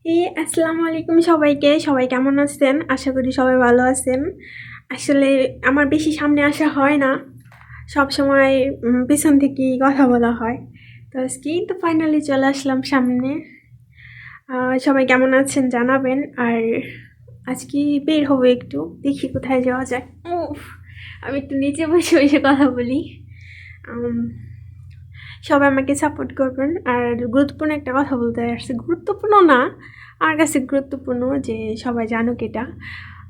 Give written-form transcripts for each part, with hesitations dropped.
আসসালামু আলাইকুম সবাইকে। সবাই কেমন আছেন? আশা করি সবাই ভালো আছেন। আসলে আমার বেশি সামনে আসা হয় না। সবসময় পিছন থেকেই কথা বলা হয়। তো আজকেই তো ফাইনালি চলে আসলাম সামনে। সবাই কেমন আছেন জানাবেন। আর আজকে বের হবো একটু। দেখি কোথায় যাওয়া যায়। উফ! আমি একটু নিচে বসে, বসে কথা বলি। আম সবাই আমাকে সাপোর্ট করবেন। আর গুরুত্বপূর্ণ একটা কথা বলতে আসছে। গুরুত্বপূর্ণ না, আমার কাছে গুরুত্বপূর্ণ যে সবাই জানুক এটা।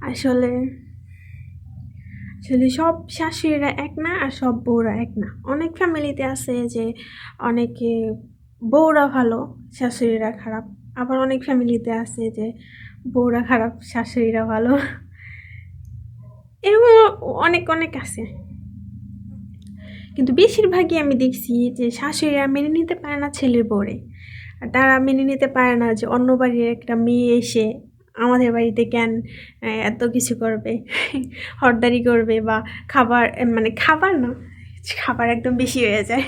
আসলে আসলে সব শাশুড়িরা এক না, আর সব বউরা এক না। অনেক ফ্যামিলিতে আছে যে অনেকে বউরা ভালো, শাশুড়িরা খারাপ। আবার অনেক ফ্যামিলিতে আছে যে বউরা খারাপ, শাশুড়িরা ভালো। এরকম অনেক অনেক আছে। কিন্তু বেশিরভাগই আমি দেখছি যে শাশুড়িরা মেনে নিতে পারে না ছেলের বউরে। আর তারা মেনে নিতে পারে না যে অন্য বাড়ির একটা মেয়ে এসে আমাদের বাড়িতে কেন এত কিছু করবে, হরদারি করবে বা খাবার, মানে খাবার না, খাবার একদম বেশি হয়ে যায়,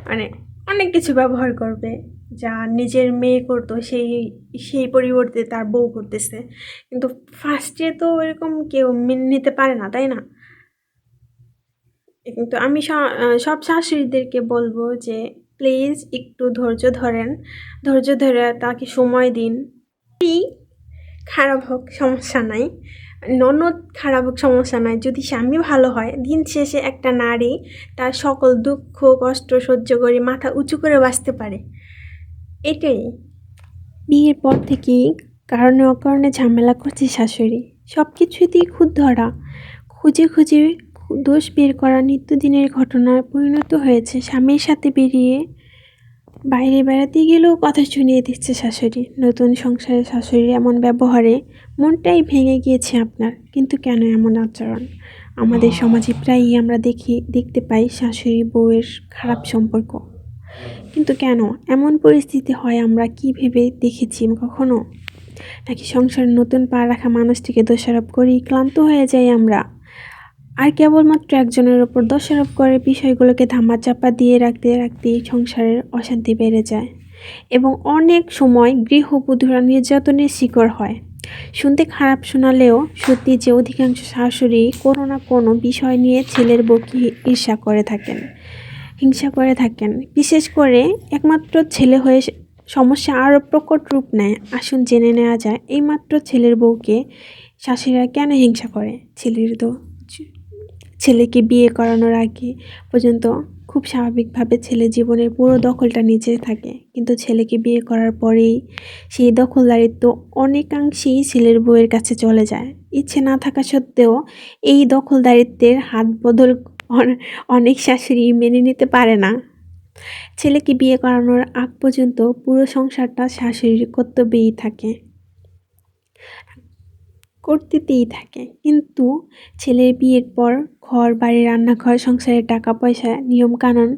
মানে অনেক কিছু ব্যবহার করবে যা নিজের মেয়ে করতো সেই সেই পরিবর্তে তার বউ করতেছে। কিন্তু ফার্স্টে তো এরকম কেউ মেনে নিতে পারে না, তাই না? কিন্তু আমি সব শাশুড়িদেরকে বলবো যে প্লিজ একটু ধৈর্য ধরেন, ধৈর্য ধরে তাকে সময় দিন। খারাপ হোক সমস্যা নাই, ননদ খারাপ হোক সমস্যা নাই, যদি স্বামী ভালো হয় দিন শেষে একটা নারী তার সকল দুঃখ কষ্ট সহ্য করে মাথা উঁচু করে বাঁচতে পারে। এটাই। বিয়ের পর থেকেই কারণে অকারণে ঝামেলা করছে শাশুড়ি, সব কিছুতেই খুদ ধরা, খুঁজে খুঁজে দোষ বের করা নিত্যদিনের ঘটনায় পরিণত হয়েছে। স্বামীর সাথে বেরিয়ে বাইরে বেড়াতে গেলেও কথা শুনিয়ে দিচ্ছে শাশুড়ি। নতুন সংসারে শাশুড়ির এমন ব্যবহারে মনটাই ভেঙে গিয়েছে আপনার। কিন্তু কেন এমন আচরণ? আমাদের সমাজে প্রায়ই আমরা দেখতে পাই শাশুড়ি বউয়ের খারাপ সম্পর্ক। কিন্তু কেন এমন পরিস্থিতি হয়, আমরা কি ভেবে দেখেছি কখনো? নাকি সংসারে নতুন পা রাখা মানুষটিকে দোষারোপ করেই ক্লান্ত হয়ে যাই আমরা? আর কেবলমাত্র একজনের ওপর দোষারোপ করে বিষয়গুলোকে ধামাচাপা দিয়ে রাখতে রাখতেই সংসারের অশান্তি বেড়ে যায় এবং অনেক সময় গৃহবধূরা নির্যাতনের শিকার হয়। শুনতে খারাপ শোনালেও সত্যি যে অধিকাংশ শাশুড়ি কোনো না কোনো বিষয় নিয়ে ছেলের বউকে ঈর্ষা করে থাকেন, হিংসা করে থাকেন। বিশেষ করে একমাত্র ছেলে হয়ে সমস্যা আরও প্রকট রূপ নেয়। আসুন জেনে নেওয়া যায় এইমাত্র ছেলের বউকে শাশুড়িরা কেন হিংসা করে। ছেলেকে বিয়ে করানোর আগে পর্যন্ত খুব স্বাভাবিকভাবে ছেলে জীবনের পুরো দখলটা নিচে থাকে, কিন্তু ছেলেকে বিয়ে করার পরেই সেই দখলদারিত্ব অনেকাংশেই ছেলের বউয়ের কাছে চলে যায়। ইচ্ছে না থাকা সত্ত্বেও এই দখলদারিত্বের হাত বদল অনেক শাশুড়ি মেনে নিতে পারে না। ছেলেকে বিয়ে করানোর আগ পর্যন্ত পুরো সংসারটা শাশুড়ির কর্তব্যেই থাকে, করতেই থাকে। কিন্তু ছেলের বিয়ের পর ঘর বাড়ি, রান্নাঘর, সংসারের টাকা পয়সা, নিয়মকানুন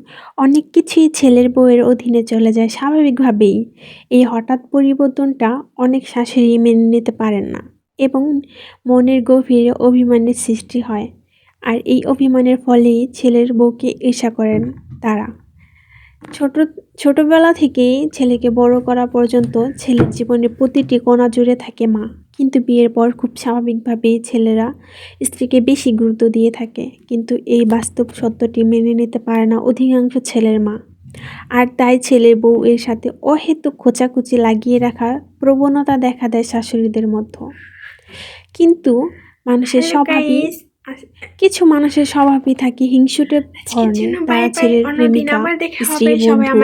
অনেক কিছুই ছেলের বউয়ের অধীনে চলে যায় স্বাভাবিকভাবেই। এই হঠাৎ পরিবর্তনটা অনেক শাশুড়ি মেনে নিতে পারেন না এবং মনের গভীরে অভিমানের সৃষ্টি হয়। আর এই অভিমানের ফলেই ছেলের বউকে ঈর্ষা করেন তারা। ছোটবেলা থেকেই ছেলেকে বড় করা পর্যন্ত ছেলের জীবনের প্রতিটি কোণা জুড়ে থাকে মা। কিন্তু বিয়ের পর খুব স্বাভাবিকভাবেই ছেলেরা স্ত্রীকে বেশি গুরুত্ব দিয়ে থাকে। কিন্তু এই বাস্তব সত্যটি মেনে নিতে পারে না অধিকাংশ ছেলের মা। আর তাই ছেলের বউ এর সাথে অহেতুক খোঁচাখুচি লাগিয়ে রাখার প্রবণতা দেখা দেয় শাশুড়িদের মধ্যে। কিন্তু মানুষের স্বভাবই কিছু মানুষের স্বভাবই থাকে হিংসুটে ধরনের। তারা ছেলের প্রেমিকা, স্ত্রী, বন্ধু,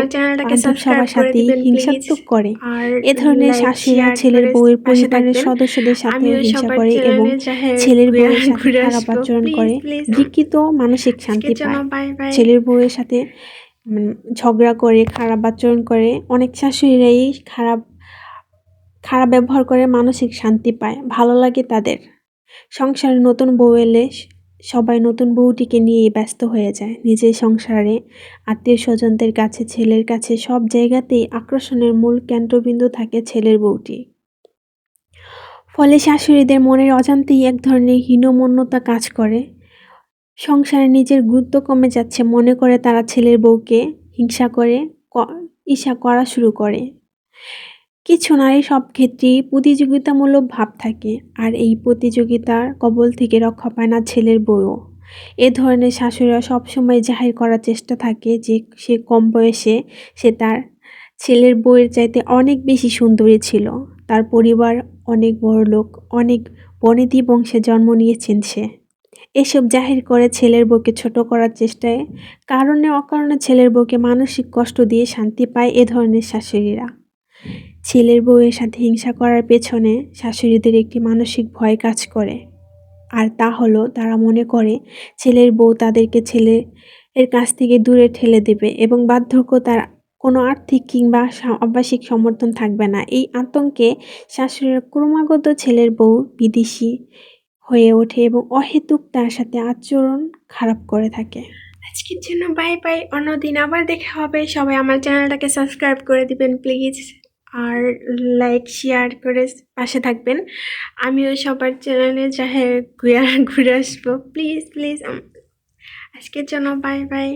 বান্ধব সবার সাথেই হিংসাত্মক করে। এ ধরনের শাশুড়িরা ছেলের বউয়ের পরিবারের সদস্যদের সাথেও হিংসা করে এবং ছেলের বউয়ের সাথে খারাপ আচরণ করে বিকৃত মানসিক শান্তি পায়। ছেলের বউয়ের সাথে ঝগড়া করে, খারাপ আচরণ করে, অনেক শাশুড়িরাই খারাপ ব্যবহার করে মানসিক শান্তি পায়, ভালো লাগে তাদের। সংসারে নতুন বউ এলে সবাই নতুন বউটিকে নিয়েই ব্যস্ত হয়ে যায়। নিজের সংসারে, আত্মীয় স্বজনদের কাছে, ছেলের কাছে, সব জায়গাতেই আকর্ষণের মূল কেন্দ্রবিন্দু থাকে ছেলের বউটি। ফলে শাশুড়িদের মনের অজান্তেই এক ধরনের হীনমন্যতা কাজ করে। সংসারে নিজের গুরুত্ব কমে যাচ্ছে মনে করে তারা ছেলের বউকে হিংসা করে, ঈর্ষা করা শুরু করে। কিছু নারী সব ক্ষেত্রেই প্রতিযোগিতামূলক ভাব থাকে, আর এই প্রতিযোগিতার কবল থেকে রক্ষা পায় না ছেলের বউও। এ ধরনের শাশুড়িরা সবসময় জাহির করার চেষ্টা থাকে যে সে কম বয়সে সে তার ছেলের বউয়ের চাইতে অনেক বেশি সুন্দরী ছিল, তার পরিবার অনেক বড়লোক, অনেক বনেদি বংশে জন্ম নিয়েছেন সে। এসব জাহির করে ছেলের বউকে ছোট করার চেষ্টায় কারণে অকারণে ছেলের বউকে মানসিক কষ্ট দিয়ে শান্তি পায় এ ধরনের শাশুড়িরা। ছেলের বউয়ের সাথে হিংসা করার পেছনে শাশুড়িদের একটি মানসিক ভয় কাজ করে, আর তা হলো তারা মনে করে ছেলের বউ তাদেরকে ছেলের কাছ থেকে দূরে ঠেলে দেবে এবং বার্ধক্য তার কোনো আর্থিক কিংবা আবাসিক সমর্থন থাকবে না। এই আতঙ্কে শাশুড়িরা ক্রমাগত ছেলের বউ বিদেশি হয়ে ওঠে এবং অহেতুক তার সাথে আচরণ খারাপ করে থাকে। আজকের জন্য বাই বাই, অন্যদিন আবার দেখা হবে। সবাই আমার চ্যানেলটাকে সাবস্ক্রাইব করে দিবেন প্লিজ, আর লাইক শেয়ার করে পাশে থাকবেন। আমিও সবার চ্যানেলে ঘুরে আসবো প্লিজ প্লিজ। আজকের জন্য বাই বাই।